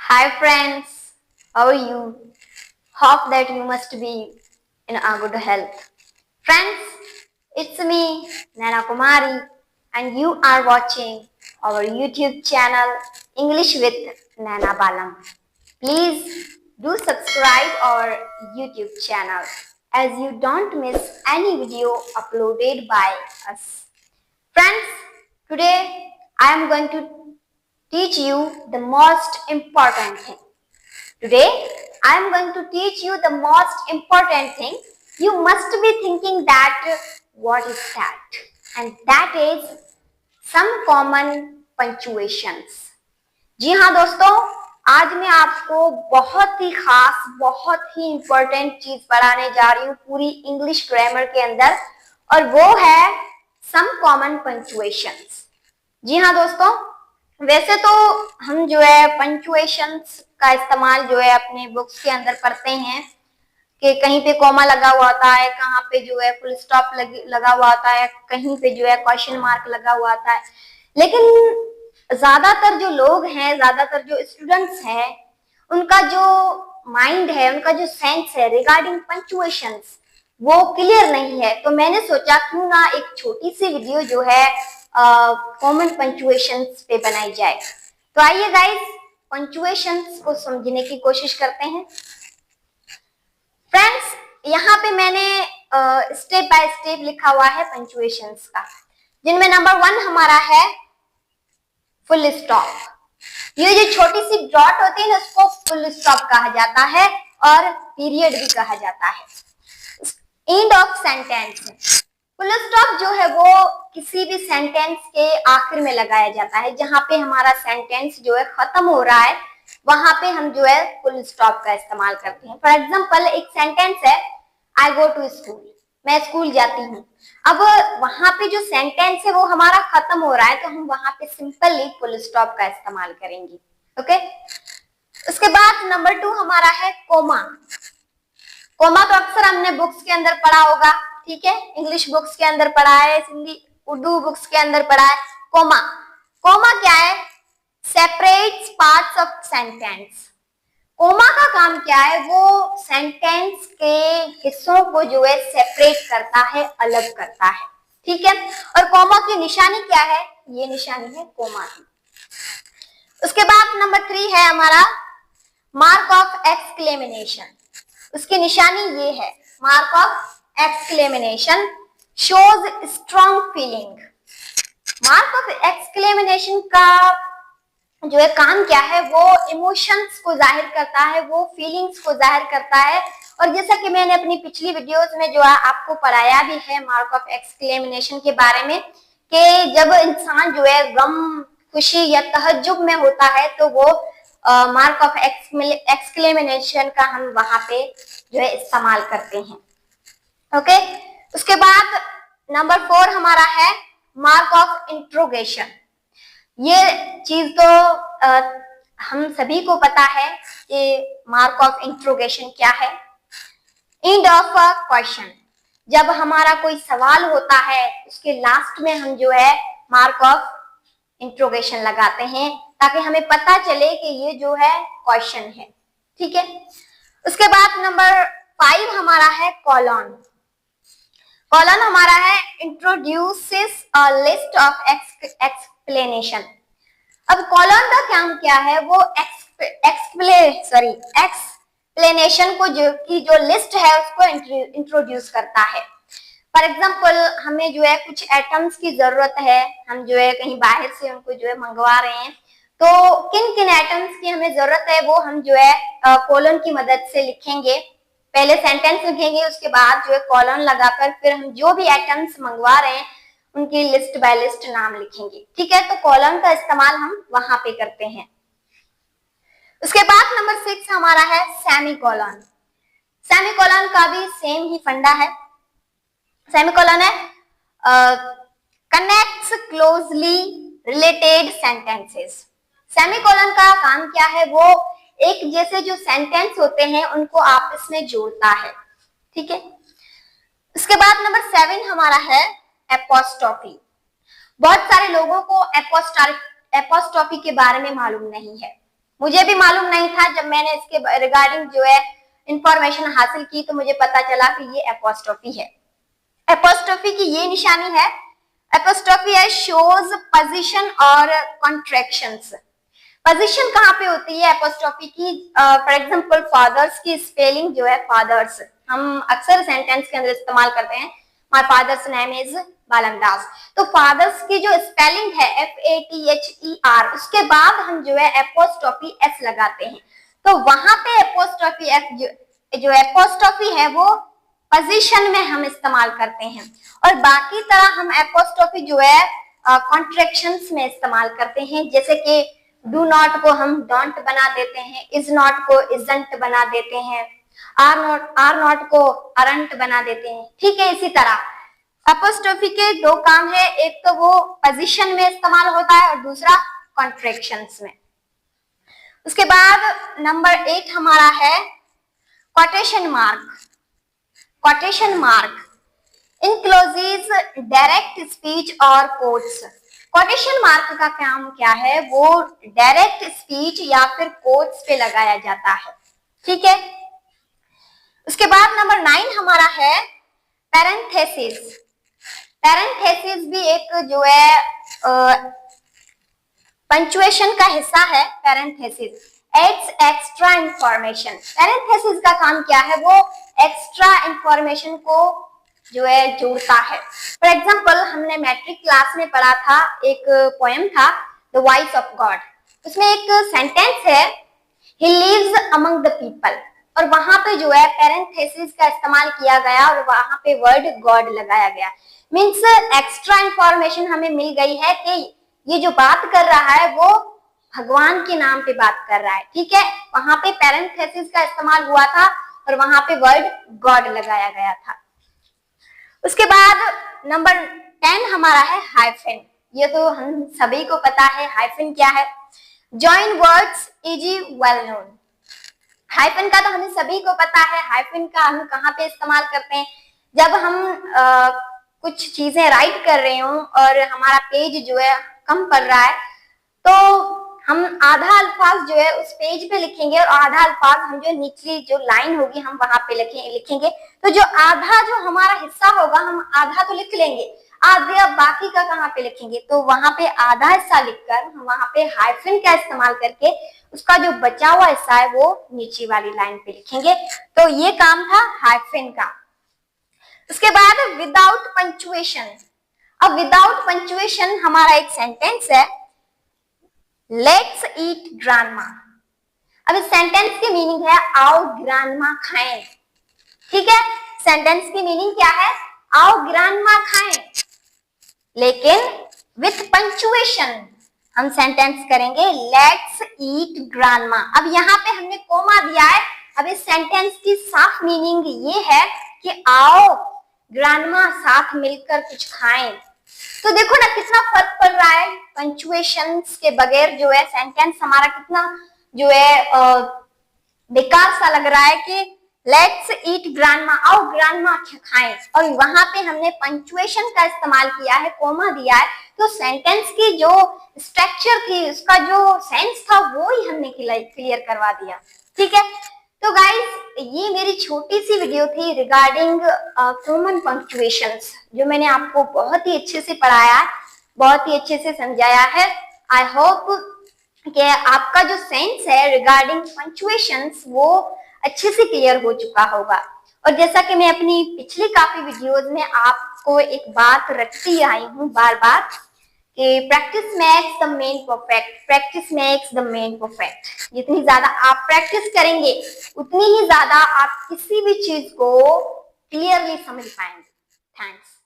Hi friends, how are you? Hope that you must be in a good health. Friends, it's me, Nana Kumari, and you are watching our YouTube channel English with Nana Balam. Please do subscribe our YouTube channel as you don't miss any video uploaded by us. Friends, today I am going to teach you the most important thing. Today, I am going to teach you the most important thing. You must be thinking that what is that? And that is some common punctuations. जी हाँ दोस्तों, आज मैं आपको बहुत ही खास, बहुत ही important चीज पढ़ाने जा रही हूँ पूरी इंग्लिश ग्रामर के अंदर, और वो है सम कॉमन पंक्चुएशंस। जी हाँ दोस्तों, वैसे तो हम जो है पंक्चुएशंस का इस्तेमाल जो है अपने बुक्स के अंदर पढ़ते हैं कि कहीं पे कॉमा लगा हुआ होता है, कहाँ पे जो है फुल स्टॉप लगा हुआ होता है, कहीं पे जो है क्वेश्चन मार्क लगा हुआ होता है। लेकिन ज्यादातर जो लोग हैं, ज्यादातर जो स्टूडेंट्स हैं, उनका जो माइंड है, उनका जो सेंस है रिगार्डिंग पंक्चुएशंस वो क्लियर नहीं है। तो मैंने सोचा क्यों ना एक छोटी सी वीडियो जो है कॉमन पंक्चुएशंस पे बनाई जाए। तो आइए गाइस, पंक्चुएशंस को समझने की कोशिश करते हैं। फ्रेंड्स, यहाँ पे मैंने स्टेप बाय स्टेप लिखा हुआ है पंक्चुएशंस का, जिनमें नंबर 1 हमारा है फुल स्टॉप। ये जो छोटी सी डॉट होती है ना, उसको फुल स्टॉप कहा जाता है और पीरियड भी कहा जाता है। End of sentence, full stop जो है वो किसी भी सेंटेंस के आखिर में लगाया जाता है। जहां पे हमारा सेंटेंस जो है खत्म हो रहा है, वहां पे हम जो है फुल स्टॉप का इस्तेमाल करते हैं। फॉर एग्जांपल, एक सेंटेंस है आई गो टू स्कूल, मैं स्कूल जाती हूँ। अब वहां पे जो सेंटेंस है वो हमारा खत्म हो रहा है, तो हम वहां पे सिंपली फुल स्टॉप का इस्तेमाल करेंगे। ओके, उसके बाद नंबर 2 हमारा है कोमा। कोमा तो अक्सर हमने बुक्स के अंदर पढ़ा होगा, ठीक है, इंग्लिश बुक्स के अंदर पढ़ा है, हिंदी उर्दू बुक्स के अंदर पढ़ा है। कोमा, कोमा क्या है? Separates parts of sentence. Comma का काम क्या है? वो सेंटेंस के हिस्सों को जो है सेपरेट करता है, अलग करता है, ठीक है। और कोमा की निशानी क्या है? ये निशानी है कोमा की। उसके बाद नंबर 3 है हमारा मार्क ऑफ एक्सक्लेमेशन। उसकी निशानी ये है, mark of exclamation shows strong feeling. Mark of exclamation का जो है काम क्या है? वो इमोशंस को जाहिर करता है, वो फीलिंग्स को जाहिर करता है। और जैसा कि मैंने अपनी पिछली वीडियोस में जो है आपको पढ़ाया भी है मार्क ऑफ एक्सक्लेमेशन के बारे में, कि जब इंसान जो है गम, खुशी या तहज्जुब में होता है, तो वो मार्क ऑफ एक्सक्लेमेशन का हम वहां पे जो है इस्तेमाल करते हैं। ओके, उसके बाद नंबर 4 हमारा है मार्क ऑफ इंट्रोगेशन। ये चीज तो हम सभी को पता है कि मार्क ऑफ इंट्रोगेशन क्या है। एंड ऑफ अ क्वेश्चन, जब हमारा कोई सवाल होता है उसके लास्ट में हम जो है मार्क ऑफ इंट्रोगेशन लगाते हैं, ताकि हमें पता चले कि ये जो है क्वेश्चन है, ठीक है। उसके बाद नंबर 5 हमारा है कॉलन। कॉलन हमारा है introduces a list of explanation. अब कॉलन का काम क्या है? वो एक्सप्लेनेशन को जो लिस्ट है उसको इंट्रोड्यूस करता है। फॉर एग्जाम्पल, हमें जो है कुछ एटम्स की जरूरत है, हम जो है कहीं बाहर से उनको जो है मंगवा रहे हैं, तो किन किन एटम्स की हमें जरूरत है वो हम जो है कॉलन की मदद से लिखेंगे। पहले सेंटेंस लिखेंगे, उसके बाद जो है कॉलन लगाकर फिर हम जो भी एटम्स मंगवा रहे हैं उनकी लिस्ट बाय लिस्ट नाम लिखेंगे, ठीक है। तो कॉलन का इस्तेमाल हम वहां पे करते हैं। उसके बाद नंबर 6 हमारा है सेमीकोलन। सेमीकोलन का भी सेम ही फंडा है। सेमीकोलन है connects closely related sentences. Semicolon का काम क्या है? वो एक जैसे जो सेंटेंस होते हैं उनको आपस में जोड़ता है, ठीक है। उसके बाद नंबर 7 हमारा है एपोस्ट्रोफी। बहुत सारे लोगों को एपोस्ट्रोफी के बारे में मालूम नहीं है। मुझे भी मालूम नहीं था। जब मैंने इसके रिगार्डिंग जो है इंफॉर्मेशन हासिल की तो मुझे पता चला कि ये एपोस्ट्रोफी है। एपोस्ट्रोफी की ये निशानी है, एपोस्ट्रोफी है शोज पोजीशन और कॉन्ट्रैक्शंस। पोजीशन कहाँ पे होती है एपोस्ट्रोफी की? फॉर एग्जांपल फादर्स की स्पेलिंग जो है, फादर्स हम अक्सर सेंटेंस के अंदर इस्तेमाल करते हैं, माय फादर्स नेम इज बालमदास। तो फादर्स की जो स्पेलिंग है FATHER, उसके बाद हम जो है एपोस्ट्रोफी S लगाते हैं। तो वहां पे एपोस्ट्रोफी F जो एपोस्ट्रोफी है वो पोजीशन में हम इस्तेमाल करते हैं, और बाकी तरह हम एपोस्ट्रोफी जो है कॉन्ट्रैक्शंस में इस्तेमाल करते हैं। जैसे कि डू नॉट को हम डोंट बना देते हैं, इज नॉट को इजंट बना देते हैं, आर नॉट को अरंट बना देते हैं। ठीक है, इसी तरह एपोस्ट्रोफी के दो काम है, एक तो वो पोजीशन में इस्तेमाल होता है और दूसरा कॉन्ट्रैक्शंस में। उसके बाद नंबर 8 हमारा है quotation mark. Quotation mark encloses direct speech और कोट्स। कोटेशन मार्क का काम क्या है? वो डायरेक्ट स्पीच या फिर कोट्स पे लगाया जाता है। ठीक है, उसके बाद नंबर 9 हमारा है पैरेंथेसिस। पैरेंथेसिस भी एक जो है पंक्चुएशन का हिस्सा है। Parenthesis adds extra information. Parenthesis का काम क्या है? वो एक्स्ट्रा इंफॉर्मेशन को जो है जोड़ता है। फॉर एग्जाम्पल हमने मैट्रिक क्लास में पढ़ा था, एक पोएम था द वॉइस ऑफ गॉड। उसमें एक सेंटेंस है he lives among the people, और वहां पे जो है पैरेंथेसिस का इस्तेमाल किया गया और वहां पे वर्ड गॉड लगाया गया। मीन्स एक्स्ट्रा इंफॉर्मेशन हमें मिल गई है कि ये जो बात कर रहा है वो भगवान के नाम पे बात कर रहा है। ठीक है, वहां पे पैरेंथेसिस का इस्तेमाल हुआ था और वहां पे वर्ड गॉड लगाया गया था। उसके बाद नंबर 10 हमारा है हाइफन। ये तो हम सभी को पता है हाइफन क्या है। Join words is well known. Hyphen का तो हमें सभी को पता है। हाइफन का हम कहाँ पे इस्तेमाल करते हैं? जब हम कुछ चीजें राइट कर रहे हो और हमारा पेज जो है कम पड़ रहा है, तो हम आधा अल्फाज जो है उस पेज पे लिखेंगे और आधा अल्फाज हम जो निचली जो लाइन होगी हम वहां पे लिखेंगे। तो जो आधा जो हमारा हिस्सा होगा हम आधा तो लिख लेंगे, आधे अब बाकी का कहाँ पे लिखेंगे? तो वहां पे आधा हिस्सा लिखकर हम वहां पे हाइफन का इस्तेमाल करके उसका जो बचा हुआ हिस्सा है वो नीचे वाली लाइन पे लिखेंगे। तो ये काम था हाइफन का। उसके बाद विदाउट पंक्चुएशन। अब विदाउट पंक्चुएशन हमारा एक सेंटेंस है लेट्स ईट ग्रांडमा। अब इस सेंटेंस की मीनिंग है आओ ग्रांडमा खाएं। ठीक है, सेंटेंस की मीनिंग क्या है? आओ ग्रांडमा खाएं, लेकिन विथ पंक्चुएशन हम सेंटेंस करेंगे लेट्स ईट ग्रांडमा। अब यहाँ पे हमने कोमा दिया है। अब इस सेंटेंस की साफ मीनिंग ये है कि आओ ग्रांडमा साथ मिलकर कुछ खाएं। तो देखो ना कितना फर्क पड़ रहा है। पंक्चुएशंस के बगैर जो है सेंटेंस हमारा कितना जो है बेकार सा लग रहा है कि लेट्स ईट ग्रांडमा, आओ ग्रांडमा खाएं, और वहां पे हमने पंक्चुएशन का इस्तेमाल किया है, कोमा दिया है। तो सेंटेंस की जो स्ट्रक्चर थी, उसका जो सेंस था, वो ही हमने क्लियर करवा दिया। ठीक है, तो गाइस ये मेरी छोटी सी वीडियो थी रिगार्डिंग कॉमन पंक्चुएशंस, जो मैंने आपको बहुत ही अच्छे से पढ़ाया, बहुत ही अच्छे से समझाया है। आई होप कि आपका जो सेंस है रिगार्डिंग पंक्चुएशंस वो अच्छे से क्लियर हो चुका होगा। और जैसा कि मैं अपनी पिछली काफी वीडियोस में आपको एक बात रखती आई हूँ बार बार कि practice makes the man perfect, practice makes the man perfect. जितनी ज्यादा आप प्रैक्टिस करेंगे उतनी ही ज्यादा आप किसी भी चीज को क्लियरली समझ पाएंगे। थैंक्स।